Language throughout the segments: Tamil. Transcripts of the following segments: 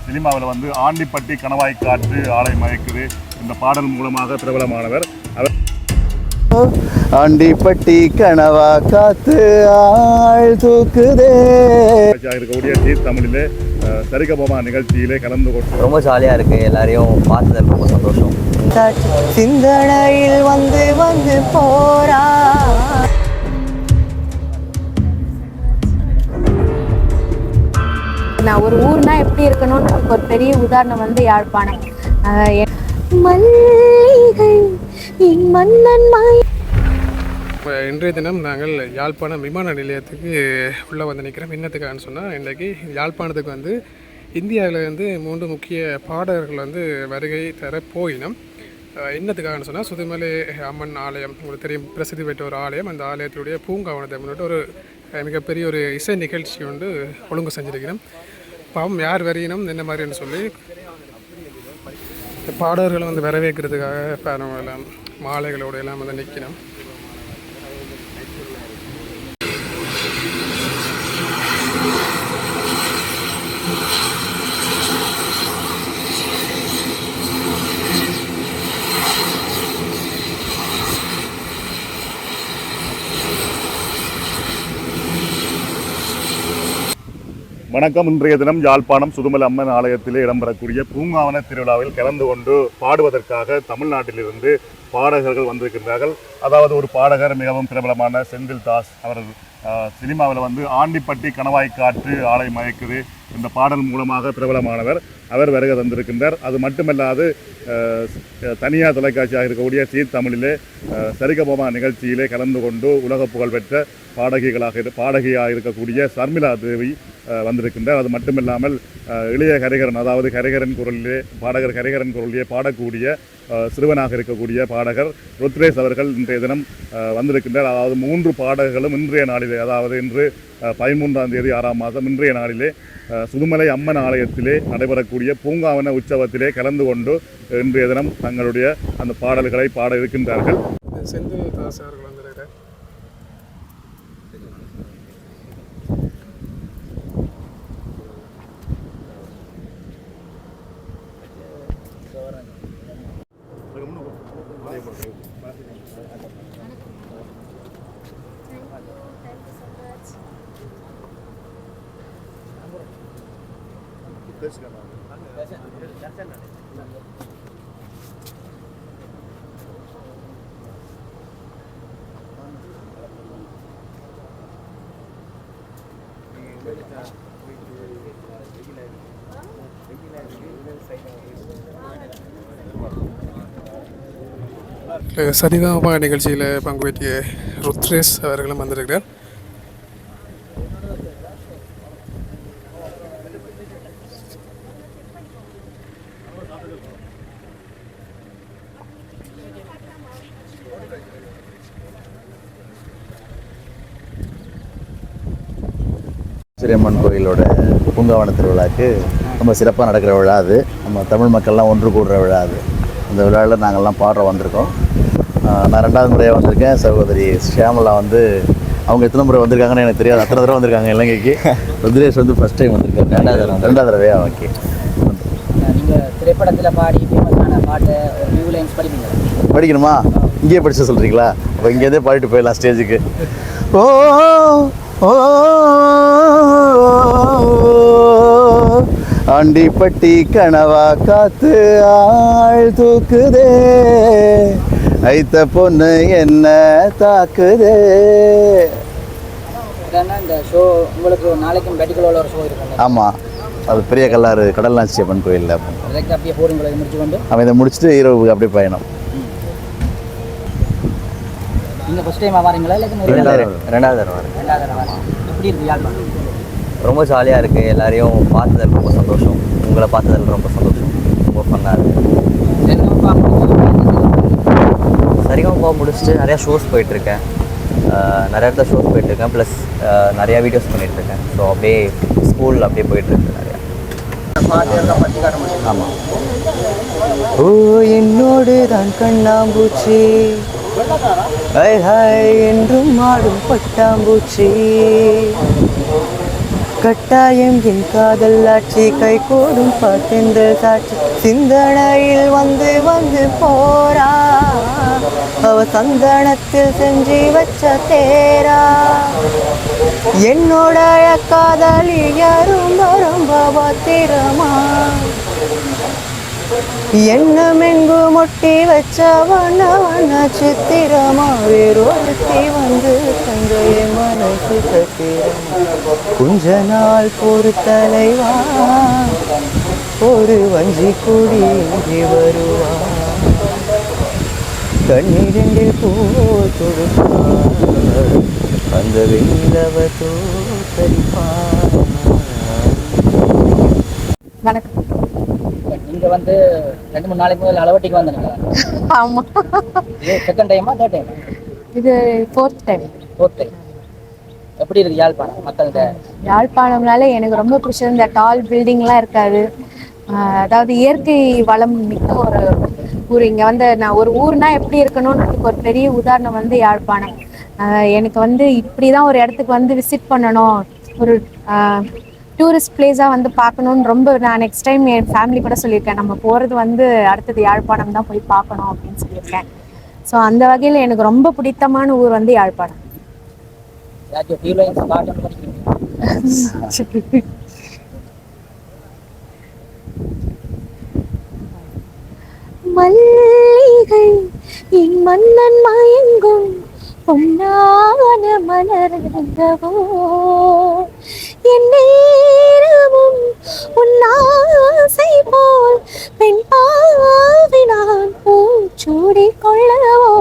சினிமாவில் வந்து ஆண்டிப்பட்டி கணவாய் காற்று ஆலை மயக்குது இந்த பாடல் மூலமாக பிரபலமானவர். அவர் ஆண்டிப்பட்டி கனவா காத்து ஆள் தூக்குதே இருக்கக்கூடிய ஜீ தமிழிலே சரிகபமா நிகழ்ச்சியிலே கலந்து கொண்டு ரொம்ப ஜாலியாக இருக்குது. எல்லாரையும் பார்த்ததில் ரொம்ப சந்தோஷம். சிந்தனையில் வந்து வந்து போறா. நான் ஒரு ஊர்னா எப்படி இருக்கணும்னு ஒரு பெரிய உதாரணம் வந்து யாழ்ப்பாணம். இன்றைய தினம் நாங்கள் யாழ்ப்பாணம் விமான நிலையத்துக்கு உள்ளே வந்து நிற்கிறோம். என்னத்துக்கான்னு சொன்னால், இன்றைக்கு யாழ்ப்பாணத்துக்கு வந்து இந்தியாவிலேருந்து 3 முக்கிய பாடகர்கள் வந்து வருகை தர போயினோம். என்னத்துக்காகன்னு சொன்னால், சுதுமலை அம்மன் ஆலயம் உங்களுக்கு தெரியும், பிரசித்தி பெற்ற ஒரு ஆலயம். அந்த ஆலயத்தினுடைய பூங்காவனத்தை முன்னிட்டு ஒரு மிகப்பெரிய ஒரு இசை நிகழ்ச்சி வந்து ஒழுங்கு செஞ்சுருக்கிறோம். பாவம் யார் வரையினும் என்ன மாதிரின்னு சொல்லி பாடல்களை வந்து வரவேற்கிறதுக்காக எல்லாம் மாலைகளோடு எல்லாம் வந்து நிற்கணும். வணக்கம். இன்றைய தினம் யாழ்ப்பாணம் சுதுமலை அம்மன் ஆலயத்திலே இடம்பெறக்கூடிய பூங்காவன திருவிழாவில் கலந்து கொண்டு பாடுவதற்காக தமிழ்நாட்டிலிருந்து பாடகர்கள் வந்திருக்கின்றார்கள். அதாவது ஒரு பாடகர் மிகவும் பிரபலமான செந்தில் தாஸ், அவர் சினிமாவில் வந்து ஆண்டிப்பட்டி கணவாய் காற்று ஆலை மயக்குது இந்த பாடல் மூலமாக பிரபலமானவர். அவர் வருகை தந்திருக்கின்றார். அது மட்டுமல்லாது தனியார் தொலைக்காட்சியாக இருக்கக்கூடிய ஜீ தமிழிலே சரிகபமா நிகழ்ச்சியிலே கலந்து கொண்டு உலக புகழ்பெற்ற பாடகியாக இருக்கக்கூடிய சர்மிளா தேவி வந்திருக்கின்றார். அது மட்டுமில்லாமல் இளைய கரிகரன், அதாவது கரிகரன் குரலிலே பாடகர் கரிகரன் குரலிலே பாடக்கூடிய சிறுவனாக இருக்கக்கூடிய பாடகர் ருத்ரேஷ் அவர்கள் இன்றைய தினம் வந்திருக்கின்றார். அதாவது 3 பாடகர்களும் இன்றைய நாளிலே, அதாவது இன்று 13ஆம் தேதி 6ஆம் மாதம் இன்றைய நாளிலே சுதுமலை அம்மன் ஆலயத்திலே நடைபெறக்கூடிய பூங்காவன உற்சவத்திலே கலந்து கொண்டு இன்றைய தினம் தங்களுடைய அந்த பாடல்களை பாட இருக்கின்றார்கள். செந்தில் தாஸ் அவர்கள் வந்திருக்கிறார். சரிகமா நிகழ்ச்சியில் பங்கு பெற்றிய ருத்ரேஷ் அவர்களும் வந்திருக்கிறார். ஸ்ரீஅம்மன் கோயிலோட பூங்காவன திருவிழாவுக்கு ரொம்ப சிறப்பாக நடக்கிற விழா அது. நம்ம தமிழ் மக்கள்லாம் ஒன்று கூடுற விழா அது. அந்த விழாவில் நாங்கள்லாம் பாடுற வந்திருக்கோம். நான் 2வது முறையாக வந்திருக்கேன். சகோதரி ஷியாமலா வந்து அவங்க எத்தனை முறை வந்திருக்காங்கன்னு எனக்கு தெரியாது. அத்தனை தடவை வந்திருக்காங்க இலங்கைக்கு. ருத்ரேஷ் வந்து ஃபஸ்ட் டைம் வந்திருக்காங்க. 2வது தடவையா? ஓகே. நீங்கள் திரைப்படத்தில் பாடி ஃபேமஸான பாட்டு வியூ லைன்ஸ் படிப்பீங்களா? படிக்கணுமா? இங்கேயே படிச்சு சொல்கிறீங்களா? அப்போ இங்கேருந்தே பாடிட்டு போயிடலாம் ஸ்டேஜுக்கு. ஓ ஓ ஆண்டிப்பட்டி கனவா காத்து ஆள் தூக்குதே, ஐத்த பொண்ணு என்ன தாக்குதே. இந்த ஷோ உங்களுக்கு நாளைக்கும் பெட்டிக்குள்ள ஒரு ஷோ இருக்கு. ஆமாம், அது பெரிய கல்லாறு கடல்நாச்சி அம்மன் கோயிலில். அப்படியே போடுங்களை முடிச்சு கொண்டு அவன் இதை முடிச்சுட்டு இரவுக்கு அப்படியே பயணம். நீங்கள் ஃபஸ்ட் டைம் வரீங்களா இல்லை 2வது தடவை வரேன். எப்படி இருக்கு யாழ்ப்பாணம்? ரொம்ப ஜாலியாக இருக்குது. எல்லாரையும் பார்த்ததில் ரொம்ப சந்தோஷம். உங்களை பார்த்ததில் ரொம்ப சந்தோஷம். ரொம்ப ஃபன்னாக இருக்குது. சரிகமா முடிச்சுட்டு நிறையா ஷோஸ் போயிட்டுருக்கேன். நிறைய இடத்துல ஷோஸ் போயிட்டுருக்கேன். ப்ளஸ் நிறையா வீடியோஸ் பண்ணிகிட்ருக்கேன். ஸோ அப்படியே ஸ்கூலில் அப்படியே போயிட்டுருக்கு நிறையா. ஆமாம். ஓ என்னோடு தான் கண்ணாம்பூச்சி, ஹாய் ஹாய் என்றும் ஆடும் பட்டாம்பூச்சி, கட்டாயம் என் காதல் ஆட்சி கை கூடும் பார்த்தெந்த சாட்சி சிந்தனையில் வந்து வந்து போறா அவ சந்தனத்தில் செஞ்சு வச்ச தேரா என்னோடைய காதலி ரொம்ப ரொம்ப பத்திரமா எண்ணமெங்கு மொட்டி வச்ச வண்ண வண்ண சித்திரமா வேறொருத்தி வந்து தங்கைய மனசு சத்திரமா கொஞ்ச நாள் பொறு தலைவா ஒரு வஞ்சி கூடி வருவா கண்ணீரில் போல் தொடுப்பார் அந்த வெயிலவ தோத்தரிப்பார். வணக்கம். நீங்க வந்து 2-3 நாளைக்கு முதல்ல அளவட்டிக்கு வந்தீங்களா? ஆமா, இது செகண்ட் டைமா தேர்ட் டைம்? இது 4th டைம். Fourth time. எப்படி இருக்கு யாழ்ப்பாணம் மக்கள்கிட்ட? யாழ்ப்பாணம்னால எனக்கு ரொம்ப பிடிச்சது இந்த டால் பில்டிங்லாம் இருக்காது. அதாவது இயற்கை வளம் மிக்க ஒரு ஊர். இங்கே வந்து நான் ஒரு ஊர்னா எப்படி இருக்கணும்ன்றதுக்கு ஒரு பெரிய உதாரணம் வந்து யாழ்ப்பாணம். எனக்கு வந்து இப்படி தான் ஒரு இடத்துக்கு வந்து விசிட் பண்ணணும், ஒரு டூரிஸ்ட் பிளேஸாக வந்து பார்க்கணுன்னு ரொம்ப நான் நெக்ஸ்ட் டைம் என் ஃபேமிலி கூட சொல்லியிருக்கேன். நம்ம போகிறது வந்து அடுத்தது யாழ்ப்பாணம் தான் போய் பார்க்கணும் அப்படின்னு சொல்லியிருக்கேன். ஸோ அந்த வகையில் எனக்கு ரொம்ப பிடித்தமான ஊர் வந்து யாழ்ப்பாணம். ஏதாச்சும் ஃபீல் லைன்ஸ் பாட்டு படிக்கிறீங்க? மல்லிகை என் மன்னன் மயங்கும் பொன்னான மலர்ந்தவோ என் நேரமும் உன்னாசை போல் பெண் பாவி நான் பூச்சூடி கொள்ளவோ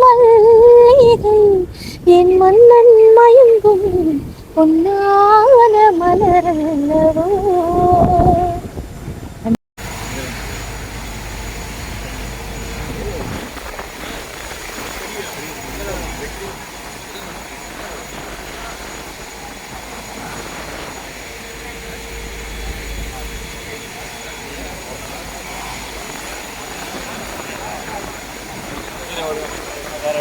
மல்லிகை என் மன்னன் மயங்கும் பொன்னான மலர்ந்தவோ. வேற